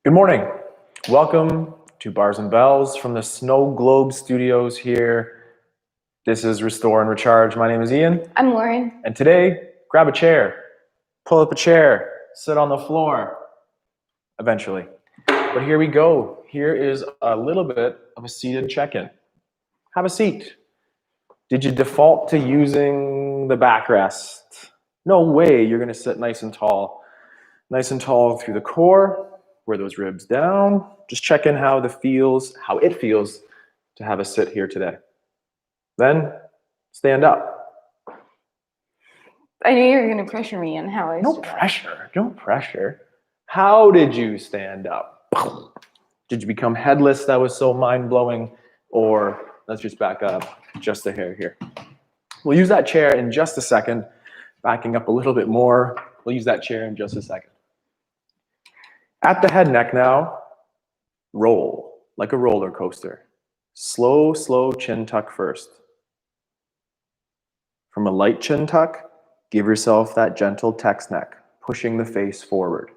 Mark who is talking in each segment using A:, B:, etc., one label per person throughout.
A: Good morning. Welcome to Bars and Bells from the Snow Globe Studios here. This is Restore and Recharge. My name is Ian.
B: I'm Lauren.
A: And today, grab a chair, pull up a chair, sit on the floor, eventually. But here we go. Here is a little bit of a seated check-in. Have a seat. Did you default to using the backrest? No way you're gonna sit nice and tall through the core. Wear those ribs down. Just check in how it feels to have a sit here today. Then stand up.
B: I knew you were going to pressure me on how I
A: No pressure. Don't pressure. How did you stand up? Did you become headless? That was so mind-blowing. Or let's just back up just a hair here. We'll use that chair in just a second. Backing up a little bit more. We'll use that chair in just a second. At the head neck now, roll like a roller coaster. Slow chin tuck first. From a light chin tuck, give yourself that gentle text neck, pushing the face forward.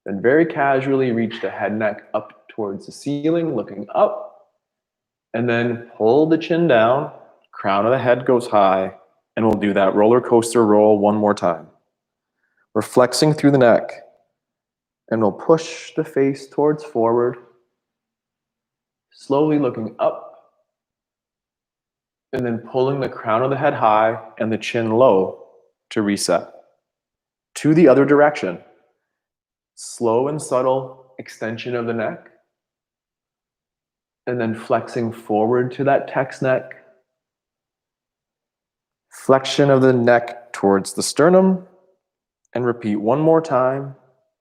A: Then very casually reach the head neck up towards the ceiling, looking up, and then pull the chin down, crown of the head goes high, and we'll do that roller coaster roll one more time. We're flexing through the neck. And we'll push the face towards forward, slowly looking up, and then pulling the crown of the head high and the chin low to reset. To the other direction. Slow and subtle extension of the neck, and then flexing forward to that text neck. Flexion of the neck towards the sternum, and repeat one more time.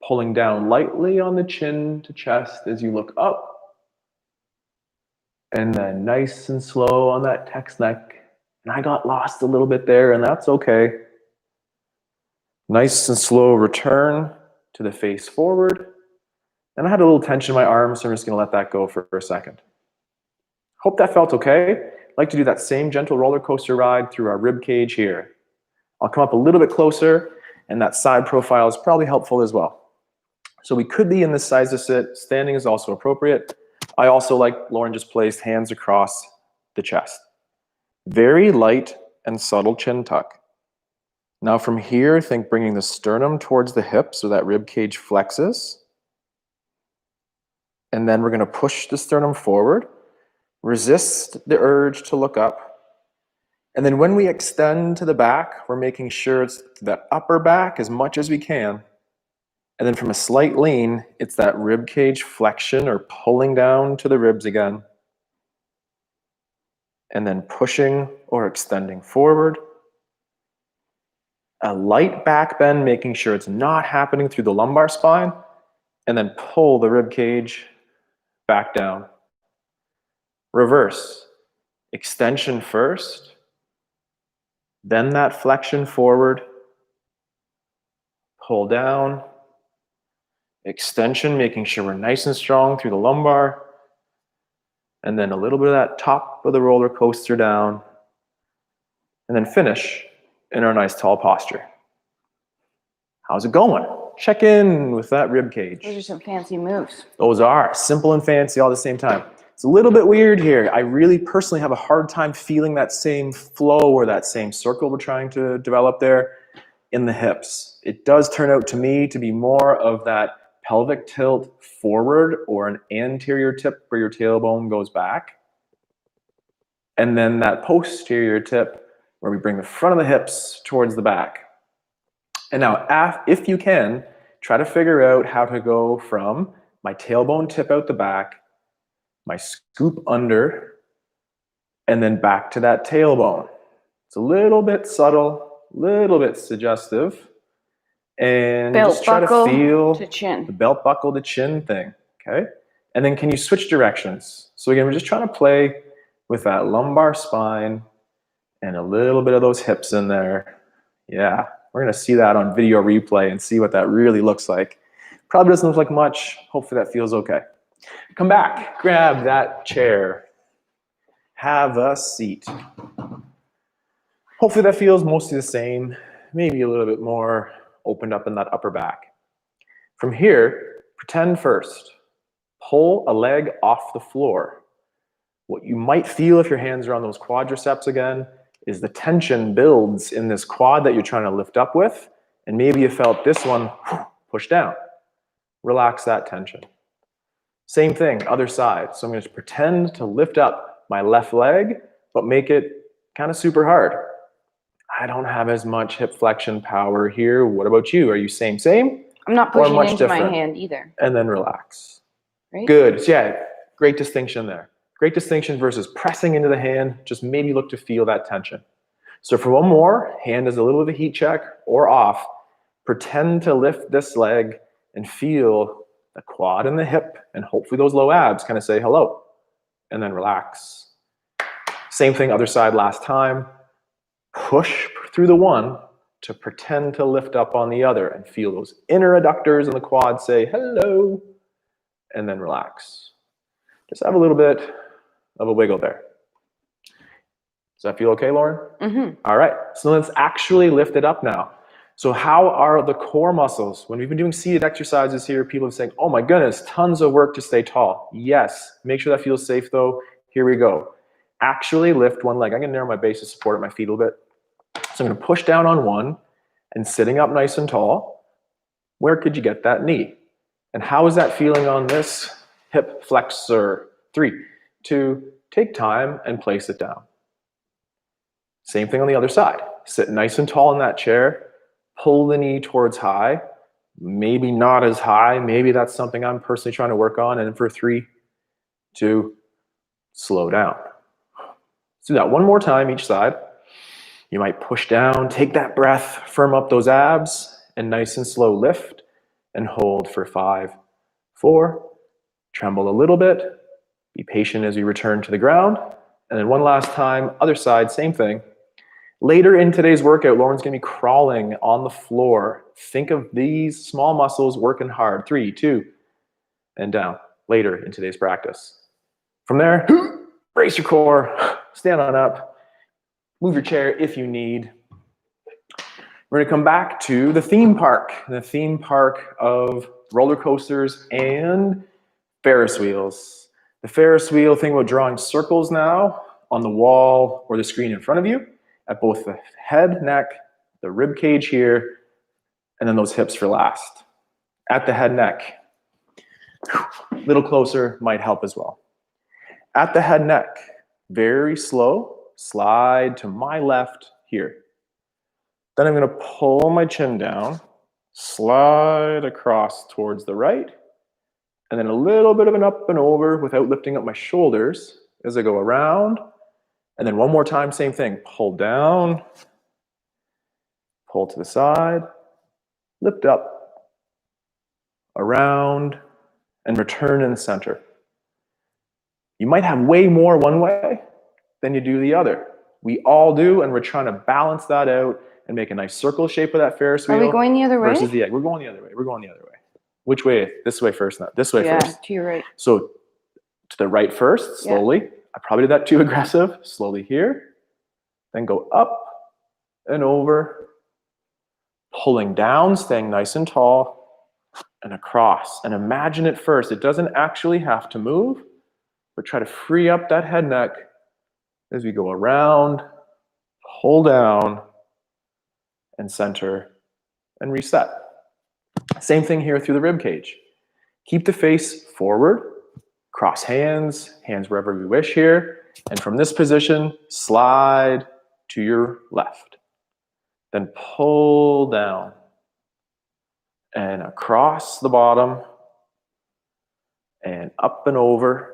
A: Pulling down lightly on the chin to chest as you look up. And then nice and slow on that text neck. And I got lost a little bit there, and that's okay. Nice and slow return to the face forward. And I had a little tension in my arms, so I'm just going to let that go for a second. Hope that felt okay. I'd like to do that same gentle roller coaster ride through our rib cage here. I'll come up a little bit closer, and that side profile is probably helpful as well. So we could be in this size to sit. Standing is also appropriate. I also, like Lauren just placed, hands across the chest. Very light and subtle chin tuck. Now from here, think bringing the sternum towards the hip so that rib cage flexes. And then we're going to push the sternum forward. Resist the urge to look up. And then when we extend to the back, we're making sure it's the upper back as much as we can. And then from a slight lean, it's that rib cage flexion or pulling down to the ribs again. And then pushing or extending forward. A light back bend, making sure it's not happening through the lumbar spine. And then pull the rib cage back down. Reverse. Extension first. Then that flexion forward. Pull down. Extension, making sure we're nice and strong through the lumbar. And then a little bit of that top of the roller coaster down. And then finish in our nice tall posture. How's it going? Check in with that rib cage.
B: Those are some fancy moves.
A: Those are simple and fancy all at the same time. It's a little bit weird here. I really personally have a hard time feeling that same flow or that same circle we're trying to develop there in the hips. It does turn out to me to be more of that pelvic tilt forward or an anterior tip where your tailbone goes back. And then that posterior tip where we bring the front of the hips towards the back. And now, if you can, try to figure out how to go from my tailbone tip out the back, my scoop under, and then back to that tailbone. It's a little bit subtle, little bit suggestive. And
B: belt
A: just try to feel
B: to chin.
A: The belt buckle to chin thing, okay? And then can you switch directions? So again, we're just trying to play with that lumbar spine and a little bit of those hips in there. Yeah, we're gonna see that on video replay and see what that really looks like. Probably doesn't look like much. Hopefully that feels okay. Come back, grab that chair. Have a seat. Hopefully that feels mostly the same, maybe a little bit more opened up in that upper back. From here, Pretend first. Pull a leg off the floor. What you might feel if your hands are on those quadriceps again is the tension builds in this quad that you're trying to lift up with, and maybe you felt this one push down. Relax that tension. Same thing, other side. So I'm going to pretend to lift up my left leg, but make it kind of super hard. I don't have as much hip flexion power here. What about you? Are you same?
B: I'm not
A: Or
B: pushing
A: much
B: into my
A: different?
B: hand either.
A: And then relax.
B: Right?
A: Good. So yeah, great distinction there. Great distinction versus pressing into the hand. Just maybe look to feel that tension. So for one more, hand is a little bit of a heat check or off. Pretend to lift this leg and feel the quad and the hip, and hopefully those low abs kind of say hello. And then relax. Same thing, other side last time. Push through the one to pretend to lift up on the other and feel those inner adductors in the quad say hello, and then relax. Just have a little bit of a wiggle there. Does that feel okay, Lauren?
B: Mm-hmm.
A: All right, so let's actually lift it up now. So how are the core muscles? When we've been doing seated exercises here, people are saying, oh my goodness, tons of work to stay tall. Yes, make sure that feels safe though. Here we go. Actually lift one leg. I'm gonna narrow my base to support my feet a little bit. So I'm gonna push down on one and sitting up nice and tall. Where could you get that knee? And how is that feeling on this hip flexor? 3, 2, take time and place it down. Same thing on the other side. Sit nice and tall in that chair. Pull the knee towards high. Maybe not as high. Maybe that's something I'm personally trying to work on. And for 3, 2, slow down. Let's do that one more time each side. You might push down, take that breath, firm up those abs, and nice and slow lift and hold for 5, 4. Tremble a little bit. Be patient as you return to the ground. And then one last time, other side, same thing. Later in today's workout, Lauren's going to be crawling on the floor. Think of these small muscles working hard. 3, 2, and down. Later in today's practice. From there, brace your core, stand on up, move your chair if you need. We're going to come back to the theme park of roller coasters and Ferris wheels. The Ferris wheel, think about drawing circles now on the wall or the screen in front of you at both the head, neck, the rib cage here, and then those hips for last. At the head, neck, a little closer might help as well. At the head, neck, very slow, slide to my left here. Then I'm going to pull my chin down, slide across towards the right, and then a little bit of an up and over without lifting up my shoulders as I go around. And then one more time, same thing. Pull down, pull to the side, lift up, around, and return in the center. You might have way more one way than you do the other. We all do, and we're trying to balance that out and make a nice circle shape of that Ferris wheel.
B: Are we going the other way?
A: Versus the egg. We're going the other way. We're going the other way. Which way? This way first, not this way first.
B: Yeah, to your right.
A: So to the right first, slowly. Yeah. I probably did that too aggressive. Slowly here. Then go up and over. Pulling down, staying nice and tall. And across. And imagine it first. It doesn't actually have to move. But try to free up that head neck as we go around, pull down, and center, and reset. Same thing here through the rib cage. Keep the face forward, cross hands, hands wherever we wish here, and from this position, slide to your left. Then pull down, and across the bottom, and up and over.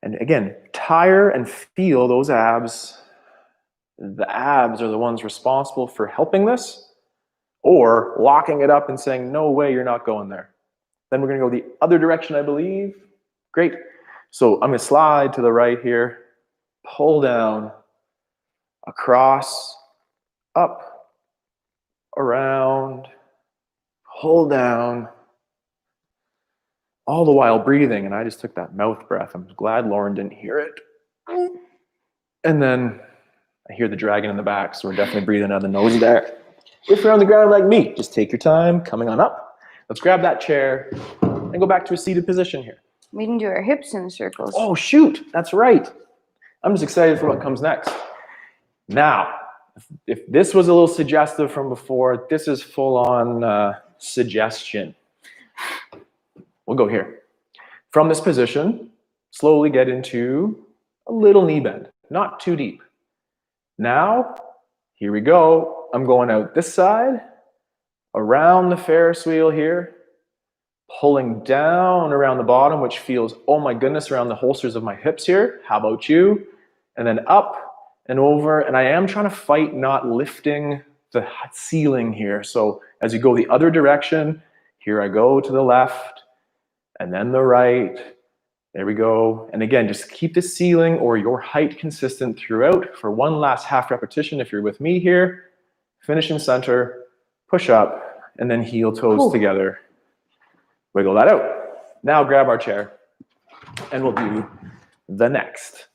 A: And again, tire and feel those abs. The abs are the ones responsible for helping this, or locking it up and saying, no way, you're not going there. Then we're going to go the other direction, I believe. Great. So I'm going to slide to the right here, pull down, across, up, around, pull down, all the while breathing. And I just took that mouth breath. I'm glad Lauren didn't hear it. And then I hear the dragon in the back, so we're definitely breathing out of the nose there. If you're on the ground like me, just take your time coming on up. Let's grab that chair, and go back to a seated position here.
B: We can do our hips in circles.
A: Oh, shoot, that's right. I'm just excited for what comes next. Now, if this was a little suggestive from before, this is full on suggestion. We'll go here. From this position, slowly get into a little knee bend, not too deep. Now, here we go. I'm going out this side, around the Ferris wheel here, pulling down around the bottom, which feels, oh my goodness, around the holsters of my hips here. How about you? And then up and over. And I am trying to fight not lifting the ceiling here. So as you go the other direction, here I go to the left and then the right. There we go. And again, just keep the ceiling or your height consistent throughout for one last half repetition. If you're with me here, finish in center, push up, and then heel toes together. Wiggle that out. Now grab our chair and we'll do the next.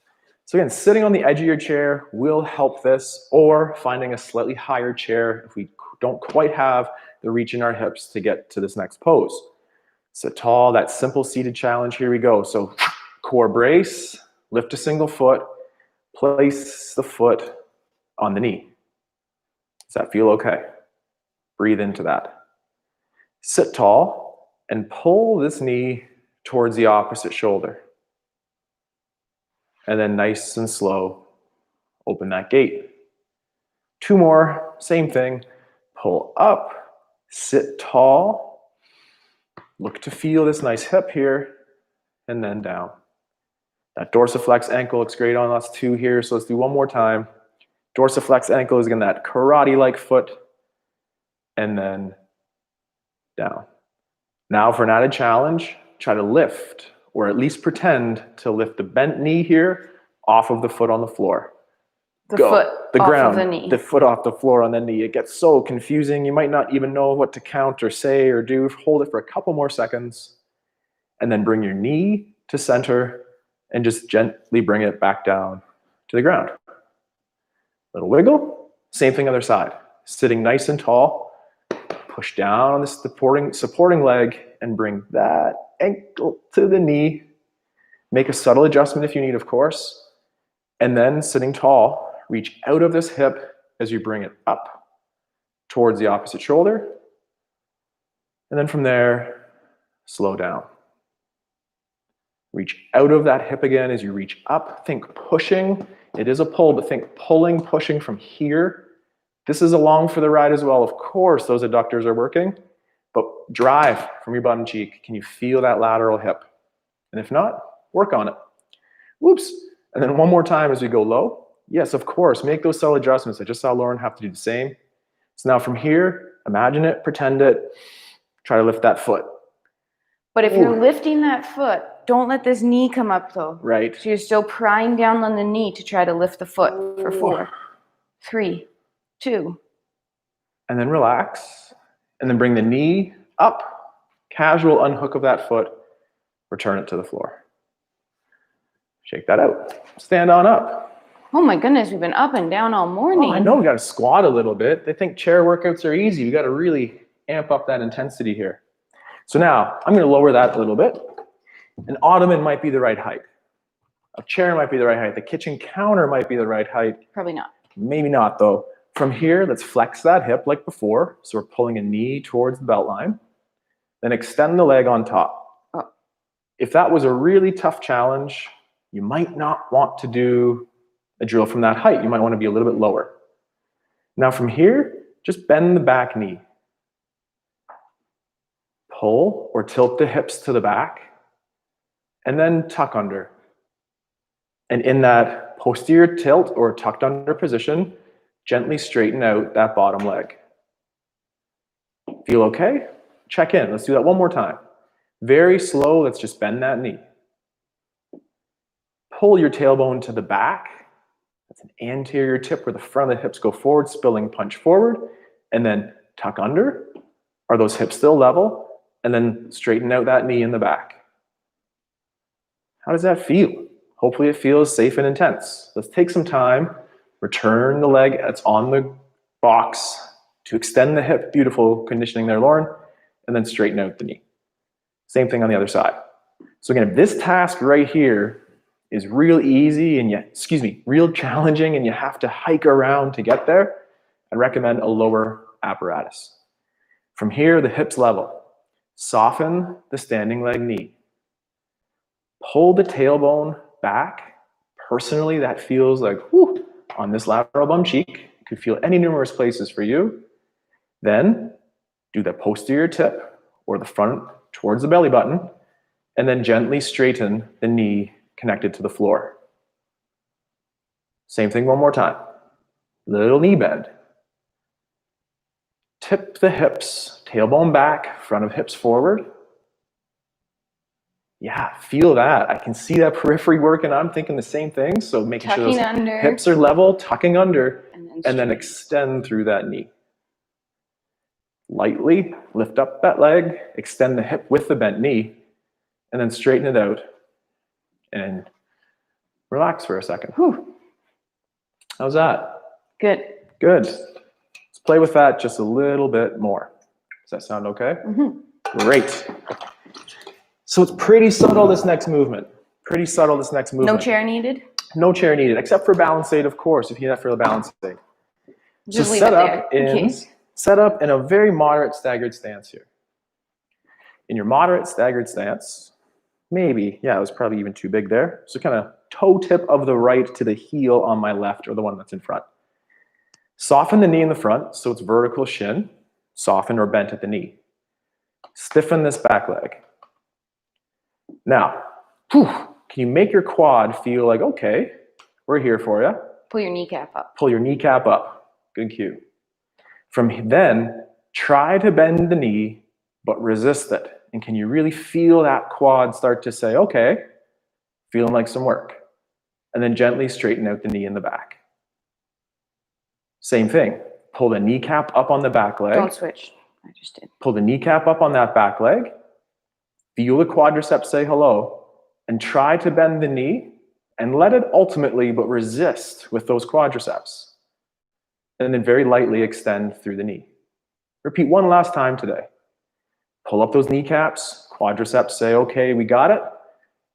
A: So again, sitting on the edge of your chair will help this, or finding a slightly higher chair if we don't quite have the reach in our hips to get to this next pose. Sit tall, that simple seated challenge. Here we go. So core brace, lift a single foot, place the foot on the knee. Does that feel okay? Breathe into that. Sit tall and pull this knee towards the opposite shoulder. And then nice and slow, open that gate. Two more, same thing. Pull up, sit tall. Look to feel this nice hip here, and then down. That dorsiflex ankle looks great on us too here, so let's do one more time. Dorsiflex ankle is again that karate-like foot, and then down. Now for an added challenge, try to lift, or at least pretend to lift the bent knee here off of the foot on the floor.
B: The foot off of the knee.
A: The foot off the floor on the knee. It gets so confusing. You might not even know what to count or say or do. Hold it for a couple more seconds. And then bring your knee to center and just gently bring it back down to the ground. Little wiggle. Same thing other side. Sitting nice and tall. Push down on the supporting leg and bring that ankle to the knee. Make a subtle adjustment if you need, of course. And then sitting tall. Reach out of this hip as you bring it up towards the opposite shoulder. And then from there, slow down. Reach out of that hip again as you reach up. Think pushing. It is a pull, but think pulling, pushing from here. This is along for the ride as well. Of course, those adductors are working, but drive from your bottom cheek. Can you feel that lateral hip? And if not, work on it. Whoops. And then one more time as we go low. Yes, of course, make those subtle adjustments. I just saw Lauren have to do the same. So now from here, imagine it, pretend it, try to lift that foot.
B: But if you're lifting that foot, don't let this knee come up though.
A: Right.
B: So you're still prying down on the knee to try to lift the foot for 4, 3, 2.
A: And then relax. And then bring the knee up, casual unhook of that foot, return it to the floor. Shake that out. Stand on up.
B: Oh my goodness, we've been up and down all morning.
A: Oh, I know, we got to squat a little bit. They think chair workouts are easy. We got to really amp up that intensity here. So now I'm going to lower that a little bit. An ottoman might be the right height. A chair might be the right height. The kitchen counter might be the right height.
B: Probably not.
A: Maybe not though. From here, let's flex that hip like before. So we're pulling a knee towards the belt line. Then extend the leg on top.
B: Oh.
A: If that was a really tough challenge, you might not want to do a drill from that height. You might want to be a little bit lower. Now from here, just bend the back knee. Pull or tilt the hips to the back, and then tuck under. And in that posterior tilt or tucked under position, gently straighten out that bottom leg. Feel okay? Check in. Let's do that one more time. Very slow, let's just bend that knee. Pull your tailbone to the back. That's an anterior tip where the front of the hips go forward, spilling punch forward, and then tuck under. Are those hips still level? And then straighten out that knee in the back. How does that feel? Hopefully it feels safe and intense. Let's take some time, return the leg that's on the box to extend the hip. Beautiful conditioning there, Lauren. And then straighten out the knee. Same thing on the other side. So again, if this task right here is real easy and real challenging and you have to hike around to get there, I'd recommend a lower apparatus. From here, the hips level. Soften the standing leg knee. Pull the tailbone back. Personally, that feels like, whew, on this lateral bum cheek. You could feel any numerous places for you. Then do the posterior tip or the front towards the belly button, and then gently straighten the knee connected to the floor. Same thing one more time. Little knee bend. Tip the hips, tailbone back, front of hips forward. Yeah, feel that. I can see that periphery working. I'm thinking the same thing. So making sure those hips are level, tucking under, and then extend through that knee. Lightly lift up that leg, extend the hip with the bent knee, and then straighten it out and relax for a second. Whew. How's that?
B: Good.
A: Good. Let's play with that just a little bit more. Does that sound okay? Mm-hmm. Great. So it's pretty subtle, this next movement. Pretty subtle, this next movement.
B: No chair needed?
A: No chair needed, except for balance aid, of course, if you need that for the balance aid.
B: Just leave it there in case.
A: Set up in a very moderate staggered stance here. In your moderate staggered stance, maybe, yeah, it was probably even too big there. So kind of toe tip of the right to the heel on my left, or the one that's in front. Soften the knee in the front so it's vertical shin, soften or bent at the knee. Stiffen this back leg. Now, can you make your quad feel like, okay, we're here for you.
B: Pull your kneecap up.
A: Pull your kneecap up. Good cue. From then, try to bend the knee, but resist it. And can you really feel that quad start to say, okay, feeling like some work. And then gently straighten out the knee in the back. Same thing. Pull the kneecap up on the back leg.
B: Don't switch. I just did.
A: Pull the kneecap up on that back leg. Feel the quadriceps say hello. And try to bend the knee and let it ultimately, but resist with those quadriceps. And then very lightly extend through the knee. Repeat one last time today. Pull up those kneecaps, quadriceps say, okay, we got it.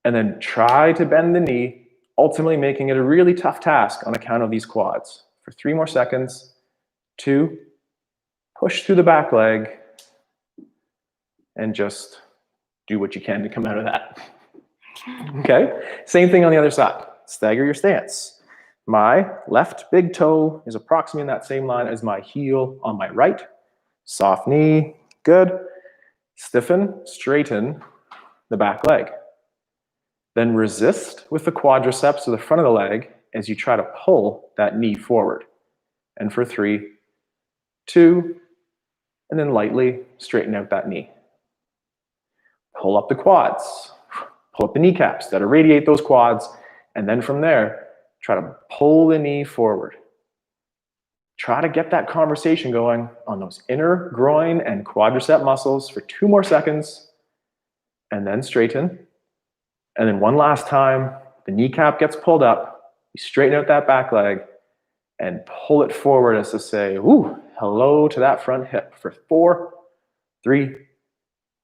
A: And then try to bend the knee, ultimately making it a really tough task on account of these quads. For 3 more seconds. 2, push through the back leg, and just do what you can to come out of that. Okay, same thing on the other side. Stagger your stance. My left big toe is approximately in that same line as my heel on my right. Soft knee, good. Stiffen, straighten the back leg. Then resist with the quadriceps to the front of the leg as you try to pull that knee forward. And for 3, 2, and then lightly straighten out that knee. Pull up the quads. Pull up the kneecaps that irradiate those quads. And then from there, try to pull the knee forward. Try to get that conversation going on those inner groin and quadricep muscles for 2 more seconds. And then straighten. And then one last time, the kneecap gets pulled up. You straighten out that back leg and pull it forward as to say, ooh, hello to that front hip for 4, 3,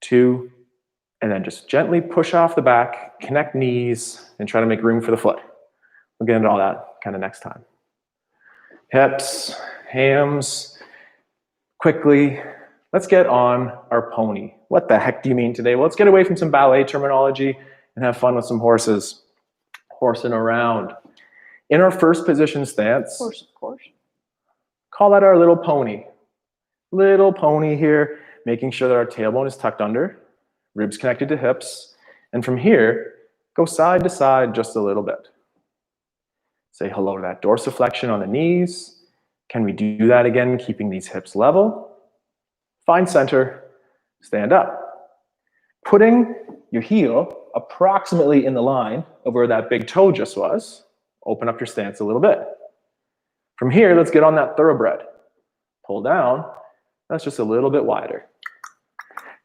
A: 2, and then just gently push off the back, connect knees, and try to make room for the foot. We'll get into all that kind of next time. Hips, hams, quickly. Let's get on our pony. What the heck do you mean today? Well, let's get away from some ballet terminology and have fun with some horses. Horsing around. In our first position stance,
B: Of course.
A: Call that our little pony. Little pony here, making sure that our tailbone is tucked under, ribs connected to hips, and from here, go side to side just a little bit. Say hello to that dorsiflexion on the knees. Can we do that again, keeping these hips level? Find center, stand up. Putting your heel approximately in the line of where that big toe just was. Open up your stance a little bit. From here, let's get on that thoroughbred. Pull down, that's just a little bit wider.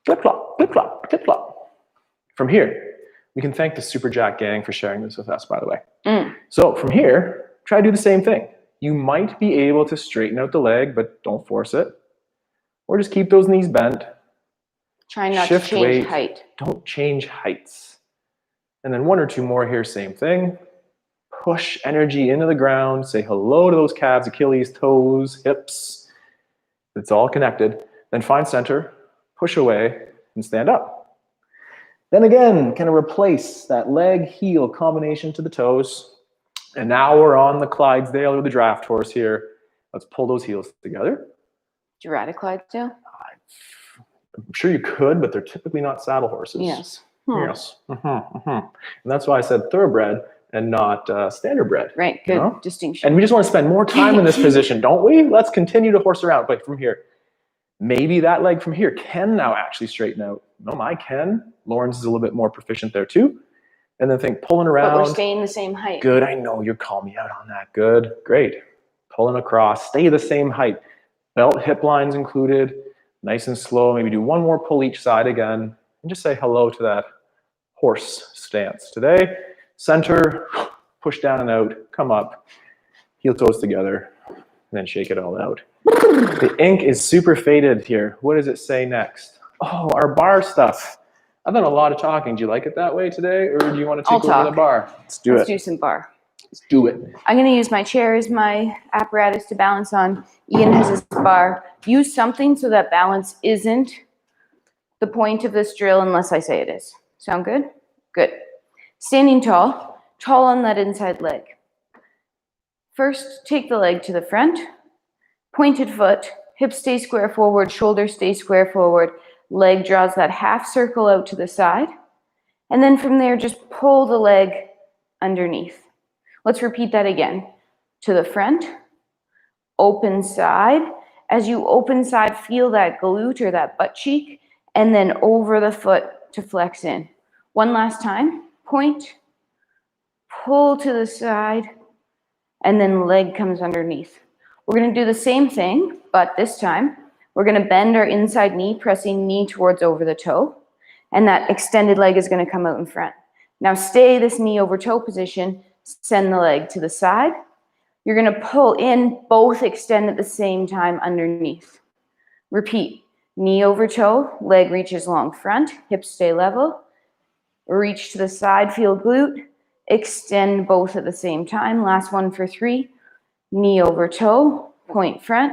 A: Flip-flop, flip-flop, flip-flop. From here, we can thank the Super Jack gang for sharing this with us, by the way. So from here, try to do the same thing. You might be able to straighten out the leg, but don't force it. Or just keep those knees bent.
B: Try not
A: Shift
B: to change
A: weight.
B: height.
A: Don't change heights. And then 1 or 2 more here, same thing. Push energy into the ground. Say hello to those calves, Achilles, toes, hips. It's all connected. Then find center, push away, and stand up. Then again, kind of replace that leg heel combination to the toes. And now we're on the Clydesdale or the draft horse here. Let's pull those heels together.
B: Do you ride a Clydesdale?
A: I'm sure you could, but they're typically not saddle horses.
B: Yes.
A: Yes. And that's why I said thoroughbred and not standardbred.
B: Right, good distinction.
A: And we just want to spend more time in this position, don't we? Let's continue to horse around. But from here, maybe that leg from here can now actually straighten out. No, I can. Lawrence is a little bit more proficient there too. And then think pulling around.
B: But we're staying the same height.
A: Good, I know you're calling me out on that. Good, great. Pulling across, stay the same height. Belt hip lines included. Nice and slow. Maybe do 1 more pull each side again. And just say hello to that horse stance. Today, center, push down and out, come up, heel toes together, and then shake it all out. The ink is super faded here. What does it say next? Oh, our bar stuff. I've done a lot of talking. Do you like it that way today, or do you want to take over the bar? Let's do it.
B: Let's do some bar.
A: Let's do it.
B: I'm going to use my chair as my apparatus to balance on. Ian has his bar. Use something so that balance isn't the point of this drill unless I say it is. Sound good? Good. Standing tall, tall on that inside leg. First, take the leg to the front. Pointed foot, hips stay square forward, shoulders stay square forward. Leg draws that half circle out to the side. And then from there, just pull the leg underneath. Let's repeat that again. To the front, open side. As you open side, feel that glute or that butt cheek, and then over the foot to flex in. One last time. Point, pull to the side, and then leg comes underneath. We're going to do the same thing, but this time we're going to bend our inside knee, pressing knee towards over the toe, and that extended leg is going to come out in front. Now stay this knee over toe position, send the leg to the side. You're going to pull in, both extend at the same time underneath. Repeat, knee over toe, leg reaches long front, hips stay level. Reach to the side, feel glute. Extend both at the same time. Last one for 3. Knee over toe, point front.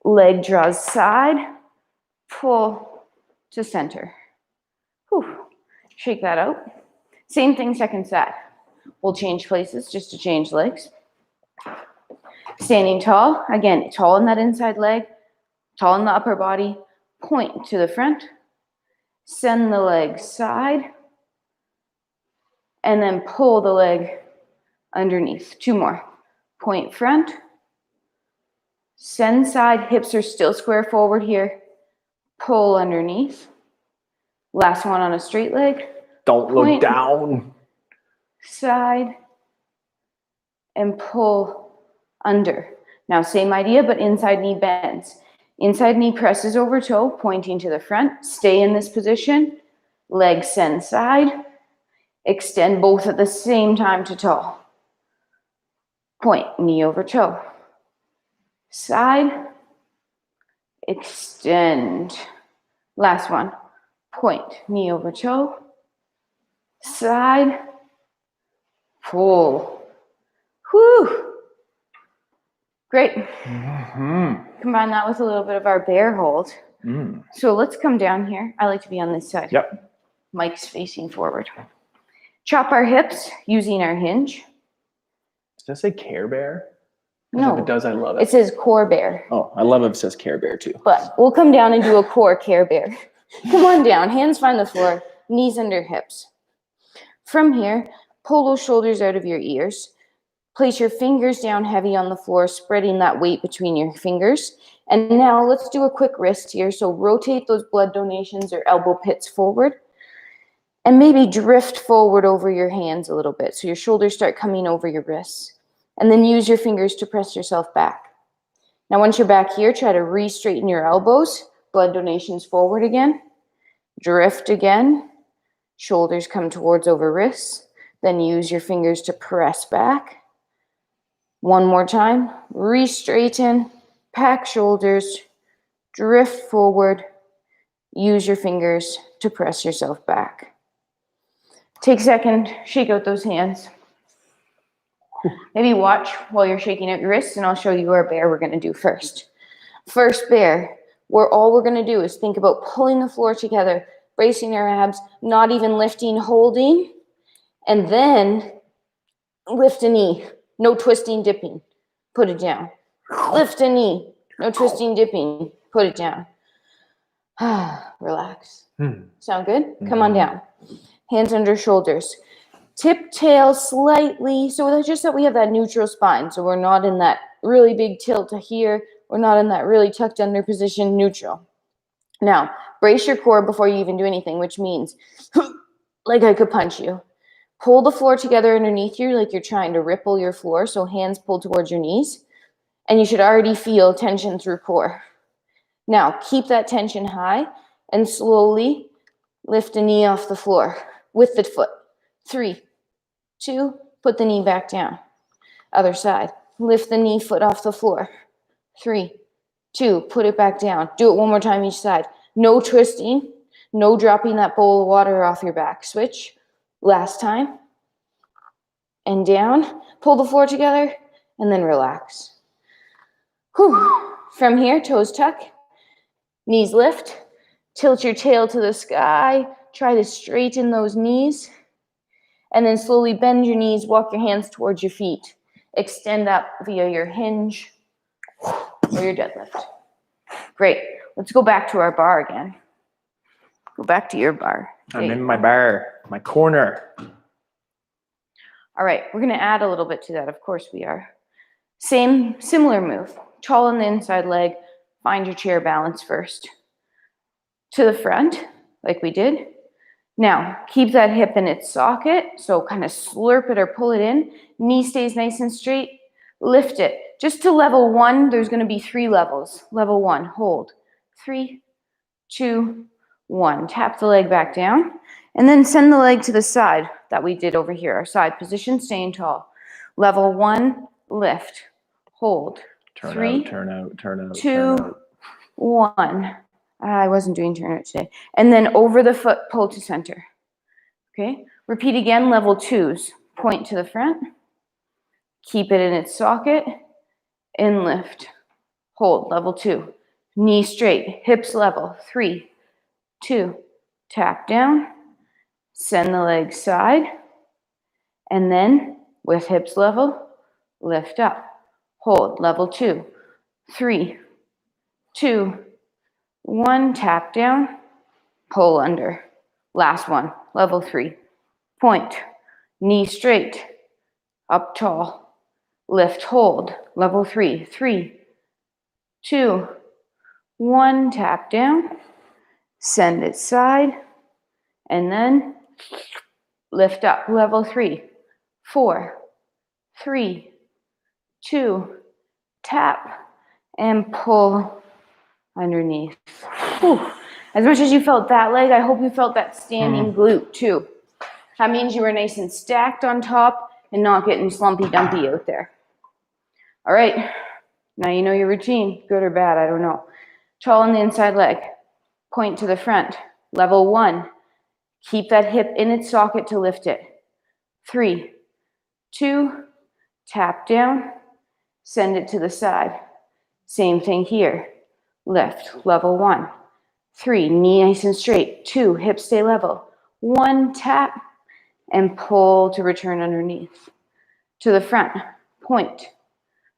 B: Leg draws side, pull to center. Whew. Shake that out. Same thing, second side. We'll change places just to change legs. Standing tall, again, tall in that inside leg, tall in the upper body. Point to the front. Send the leg side, and then pull the leg underneath. 2 more. Point front, send side, hips are still square forward here. Pull underneath. Last one on a straight leg.
A: Don't look down.
B: Side, and pull under. Now same idea, but inside knee bends. Inside knee presses over toe, pointing to the front. Stay in this position. Leg send side. Extend both at the same time to toe. Point, knee over toe. Side. Extend. Last one. Point, knee over toe. Side. Pull. Whew. Great. Combine that with a little bit of our bear hold. So let's come down here. I like to be on this side.
A: Yep.
B: Mike's facing forward. Chop our hips using our hinge.
A: Does it say Care Bear?
B: No.
A: If it does, I love it.
B: It says core bear.
A: Oh, I love if it says Care Bear too.
B: But we'll come down and do a core care bear. Come on down. Hands find the floor. Knees under hips. From here, pull those shoulders out of your ears. Place your fingers down heavy on the floor, spreading that weight between your fingers. And now let's do a quick wrist here. So rotate those blood donations or elbow pits forward. And maybe drift forward over your hands a little bit. So your shoulders start coming over your wrists. And then use your fingers to press yourself back. Now once you're back here, try to re-straighten your elbows. Blood donations forward again. Drift again. Shoulders come towards over wrists. Then use your fingers to press back. One more time. Re-straighten. Pack shoulders. Drift forward. use your fingers to press yourself back. Take a second, shake out those hands. Maybe watch while you're shaking out your wrists, and I'll show you our bear we're gonna do first. First bear, where all we're gonna do is think about pulling the floor together, bracing your abs, not even lifting, holding, and then lift a knee. No twisting, dipping. Put it down. Lift a knee. No twisting, dipping. Put it down. Relax. Sound good? Come on down. Hands under shoulders. Tip tail slightly, so that's just that we have that neutral spine. So we're not in that really big tilt to here. We're not in that really tucked under position, neutral. Now, brace your core before you even do anything, which means, like I could punch you. Pull the floor together underneath you like you're trying to ripple your floor, so hands pulled towards your knees. And you should already feel tension through core. Now, keep that tension high and slowly lift a knee off the floor with the foot. 3, 2, put the knee back down. Other side. Lift the knee, foot off the floor. 3, 2, put it back down. Do it one more time each side. No twisting, no dropping that bowl of water off your back. Switch. Last time. And down. Pull the floor together and then relax. Whew. From here, toes tuck. Knees lift. Tilt your tail to the sky. Try to straighten those knees. And then slowly bend your knees, walk your hands towards your feet. Extend up via your hinge or your deadlift. Great. Let's go back to our bar again. Go back to your bar.
A: I'm in my bar, my corner.
B: All right, we're gonna add a little bit to that. Of course we are. Similar move. Tall on the inside leg. Find your chair balance first. To the front, like we did. Now, keep that hip in its socket, so kind of slurp it or pull it in. Knee stays nice and straight. Lift it. Just to level 1, there's going to be 3 levels. Level 1, hold. 3, 2, 1. Tap the leg back down, and then send the leg to the side that we did over here, our side position, staying tall. Level 1, lift, hold.
A: Turn
B: 3,
A: out, turn out, turn out,
B: 2,
A: turn out.
B: 1. I wasn't doing turnout today. And then over the foot, pull to center. Okay, repeat again, level 2s. Point to the front. Keep it in its socket. And lift. Hold, level 2. Knee straight, hips level. 3, 2. Tap down. Send the leg side. And then, with hips level, lift up. Hold, level 2. 3, 2, 1, tap down, pull under. Last one, level 3. Point, knee straight, up tall, lift, hold. Level 3, 3, 2, 1, tap down, send it side, and then lift up. Level 3, 4, 3, 2, tap, and pull underneath. Whew. As much as you felt that leg, I hope you felt that standing glute too. That means you were nice and stacked on top and not getting slumpy dumpy out there. All right, now you know your routine, good or bad, I don't know. Tall on the inside leg, point to the front. Level 1, keep that hip in its socket to lift it. 3, 2, tap down, send it to the side. Same thing here. Lift, level 1. 3, knee nice and straight. 2, hips stay level. 1, tap, and pull to return underneath. To the front, point.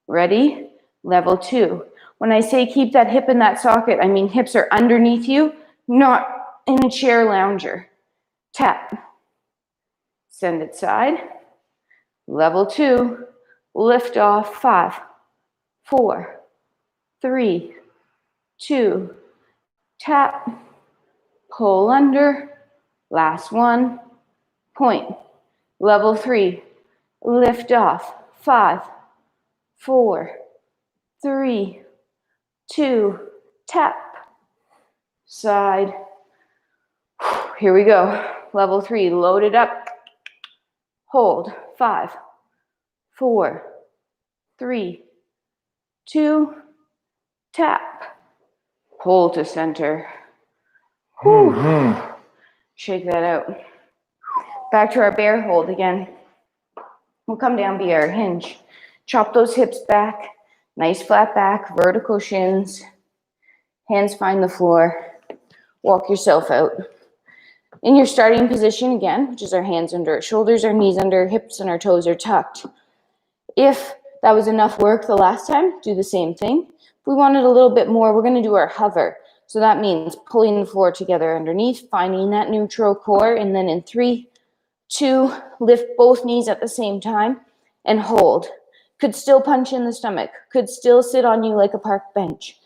B: Ready? Level 2. When I say keep that hip in that socket, I mean hips are underneath you, not in a chair lounger. Tap. Send it side. Level 2. Lift off. 5, 4, 3, 2, tap, pull under, last one, point, level 3, lift off, 5, 4, 3, 2, tap, side, here we go, level 3, load it up, hold, 5, 4, 3, 2, tap, pull to center.
A: Mhm.
B: Shake that out. Back to our bear hold again. We'll come down via our hinge. Chop those hips back. Nice flat back, vertical shins. Hands find the floor. Walk yourself out. In your starting position again, which is our hands under our shoulders, our knees under our hips, and our toes are tucked. If that was enough work the last time, do the same thing. If we wanted a little bit more, we're going to do our hover. So that means pulling the floor together underneath, finding that neutral core, and then in 3, 2, lift both knees at the same time and hold. Could still punch in the stomach. Could still sit on you like a park bench.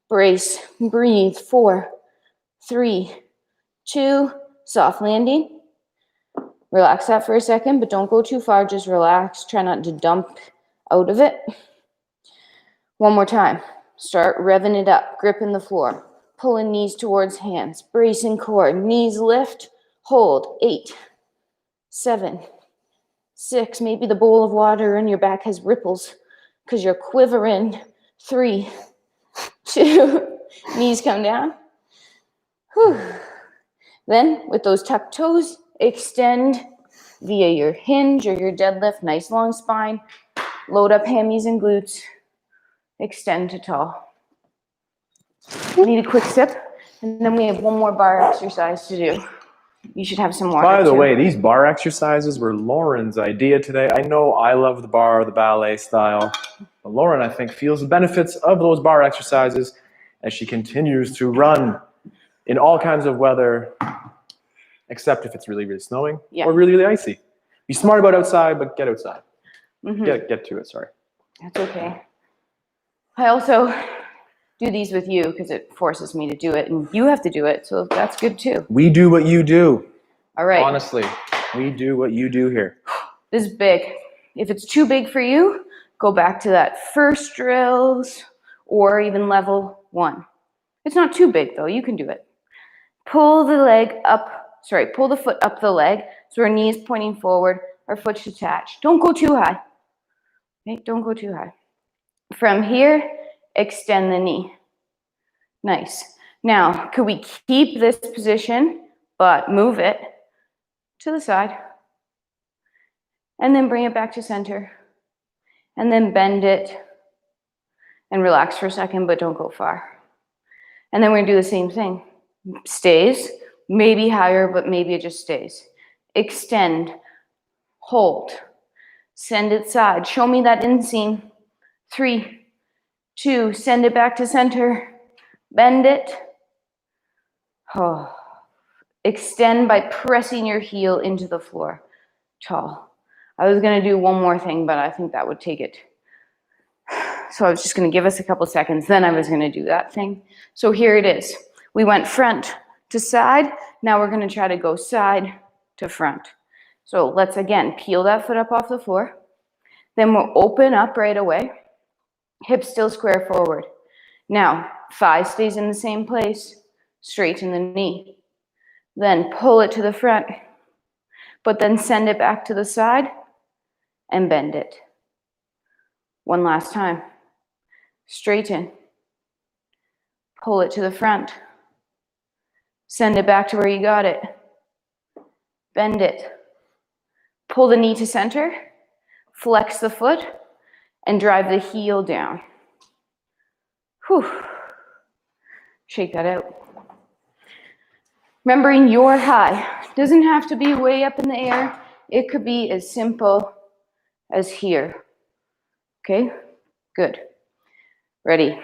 B: Brace, breathe. 4, 3, 2, soft landing. Relax that for a second, but don't go too far. Just relax. Try not to dump out of it. One more time. Start revving it up. Gripping the floor. Pulling knees towards hands. Bracing core. Knees lift. Hold. 8, 7, 6. Maybe the bowl of water in your back has ripples because you're quivering. 3, 2. Knees come down. Whew. Then, with those tucked toes, extend via your hinge or your deadlift. Nice long spine. Load up hammies and glutes. Extend to tall. Need a quick sip, and then we have one more bar exercise to do. You should have some water.
A: By the
B: too.
A: way, these bar exercises were Lauren's idea today. I know I love the bar, the ballet style. But Lauren, I think, feels the benefits of those bar exercises as she continues to run in all kinds of weather, except if it's really, really snowing or really, really icy. Be smart about outside, but get outside. Get to it, sorry.
B: That's okay. I also do these with you because it forces me to do it, and you have to do it, so that's good too.
A: We do what you do.
B: All right.
A: Honestly, we do what you do here.
B: This is big. If it's too big for you, go back to that first drills or even level 1. It's not too big though, you can do it. Pull the foot up the leg so our knee is pointing forward, our foot's attached. Don't go too high. Okay, don't go too high. From here, extend the knee. Nice. Now, could we keep this position, but move it to the side? And then bring it back to center. And then bend it. And relax for a second, but don't go far. And then we're gonna do the same thing. Stays, maybe higher, but maybe it just stays. Extend, hold, send it side. Show me that inseam. 3, 2, send it back to center. Bend it. Oh. Extend by pressing your heel into the floor. Tall. I was gonna do one more thing, but I think that would take it. So I was just gonna give us a couple seconds, then I was gonna do that thing. So here it is. We went front to side. Now we're gonna try to go side to front. So let's again peel that foot up off the floor. Then we'll open up right away. Hips still square forward. Now, thigh stays in the same place. Straighten the knee. Then pull it to the front. But then send it back to the side and bend it. One last time. Straighten. Pull it to the front. Send it back to where you got it. Bend it. Pull the knee to center. Flex the foot and drive the heel down. Whew. Shake that out. Remembering you're high. Doesn't have to be way up in the air. It could be as simple as here. Okay? Good. Ready.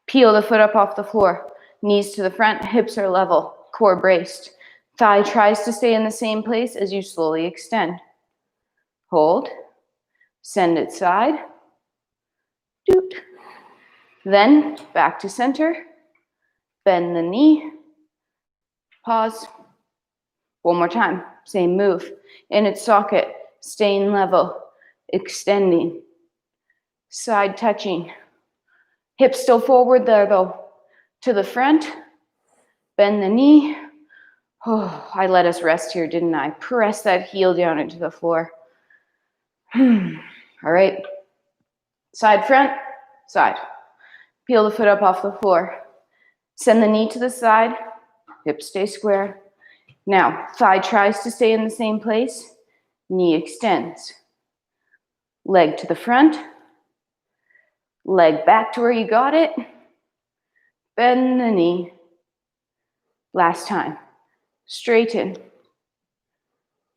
B: Peel the foot up off the floor. Knees to the front, hips are level, core braced. Thigh tries to stay in the same place as you slowly extend. Hold. Send it side. Doot. Then back to center. Bend the knee. Pause. One more time. Same move. In its socket. Staying level. Extending. Side touching. Hips still forward there though. To the front. Bend the knee. Oh, I let us rest here, didn't I? Press that heel down into the floor. All right. Side, front, side. Peel the foot up off the floor. Send the knee to the side. hips stay square. Now, thigh tries to stay in the same place. Knee extends. Leg to the front. Leg back to where you got it. Bend the knee. Last time. Straighten.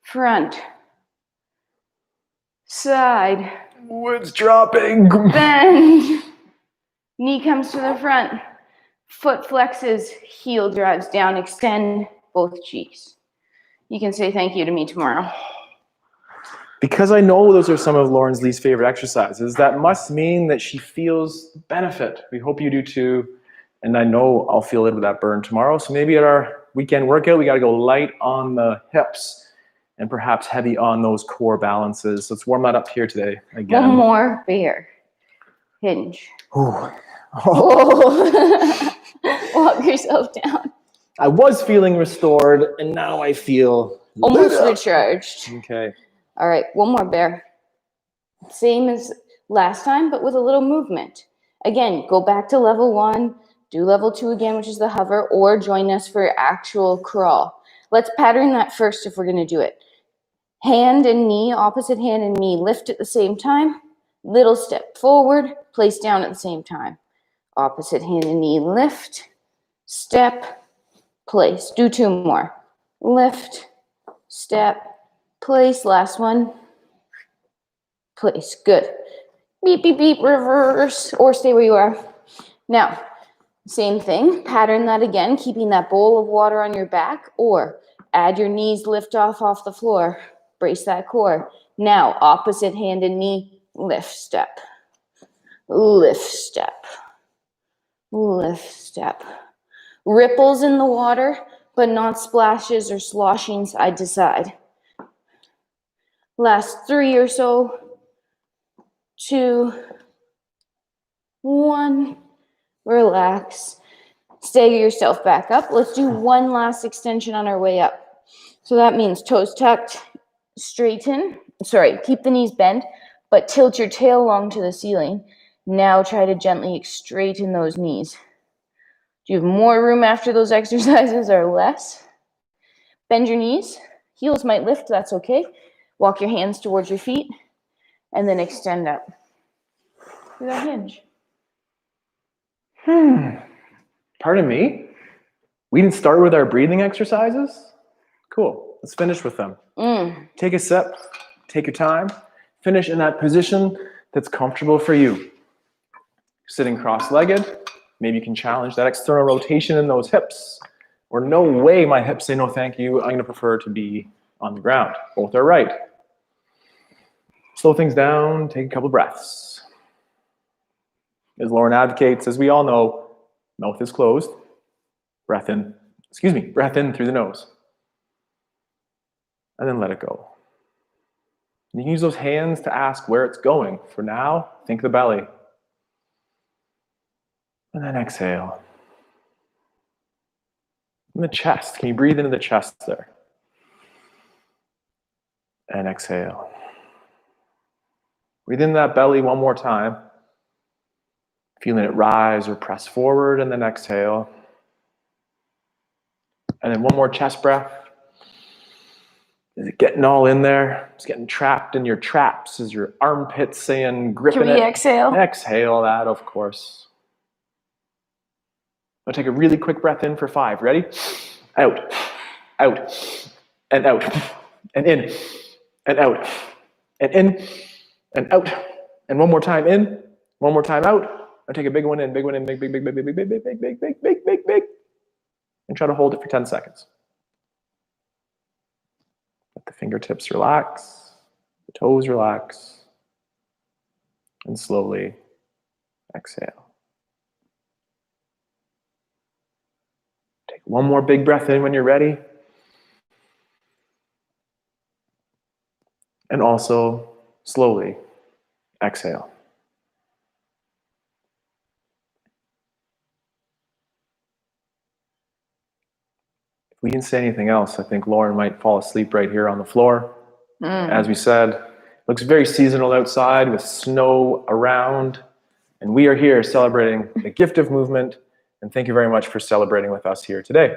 B: Front. Side.
A: Ooh, it's dropping.
B: Bend. Knee comes to the front. Foot flexes. Heel drives down. Extend both cheeks. You can say thank you to me tomorrow.
A: Because I know those are some of Lauren's least favorite exercises, that must mean that she feels benefit. We hope you do too. And I know I'll feel a little bit of that burn tomorrow. So maybe at our weekend workout, we got to go light on the hips and perhaps heavy on those core balances. So let's warm that up here today again.
B: One more bear. Hinge.
A: Ooh.
B: Oh. Walk yourself down.
A: I was feeling restored, and now I feel
B: Almost recharged.
A: Okay.
B: All right, one more bear. Same as last time, but with a little movement. Again, go back to level 1, do level 2 again, which is the hover, or join us for actual crawl. Let's pattern that first if we're gonna do it. Hand and knee, opposite hand and knee, lift at the same time. Little step forward, place down at the same time. Opposite hand and knee, lift, step, place. Do 2 more. Lift, step, place. Last one. Place. Good. Beep, beep, beep, reverse, or stay where you are. Now, same thing. Pattern that again, keeping that bowl of water on your back, or add your knees, lift off the floor. Brace that core. Now, opposite hand and knee, lift, step. Lift, step. Lift, step. Ripples in the water, but not splashes or sloshing side to side. Last 3 or so. 2, 1. Relax. Stagger yourself back up. Let's do one last extension on our way up. So that means toes tucked, straighten. Sorry, keep the knees bent, but tilt your tail long to the ceiling. Now try to gently straighten those knees. Do you have more room after those exercises or less? Bend your knees. Heels might lift, that's okay. Walk your hands towards your feet and then extend up. Do that hinge.
A: Pardon me? We didn't start with our breathing exercises? Cool. Let's finish with them. Take a sip. Take your time. Finish in that position that's comfortable for you. Sitting cross-legged. Maybe you can challenge that external rotation in those hips. Or no way my hips say no thank you. I'm going to prefer to be on the ground. Both are right. Slow things down. Take a couple breaths. As Lauren advocates, as we all know, mouth is closed. Breath in through the nose. And then let it go. You can use those hands to ask where it's going. For now, think the belly. And then exhale. In the chest. Can you breathe into the chest there? And exhale. Breathe in that belly one more time. Feeling it rise or press forward, and then exhale. And then one more chest breath. Is it getting all in there? It's getting trapped in your traps. Is your armpits saying, gripping it?
B: Can we exhale?
A: Exhale that, of course. I'll take a really quick breath in for 5. Ready? Out, out, and out, and in, and out, and in, and out. And one more time in, one more time out. I'll take a big one in, big, big, big, big, big, big, big, big, big, big, big, big, big. And try to hold it for 10 seconds. Let the fingertips relax, the toes relax, and slowly exhale. Take one more big breath in when you're ready. And also slowly exhale. If we didn't say anything else, I think Lauren might fall asleep right here on the floor. As we said, looks very seasonal outside with snow around. And we are here celebrating the gift of movement. And thank you very much for celebrating with us here today.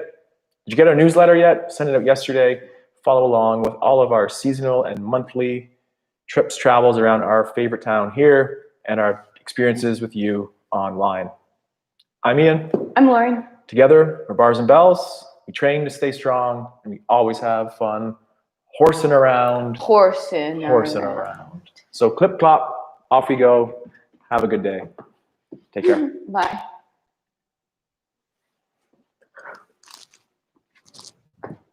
A: Did you get our newsletter yet? Sent it out yesterday. Follow along with all of our seasonal and monthly trips, travels around our favorite town here and our experiences with you online. I'm Ian.
B: I'm Lauren.
A: Together, we're Bars and Bells. We train to stay strong, and we always have fun horsing around.
B: Horsing
A: around. So clip clop, off we go. Have a good day. Take care.
B: Bye.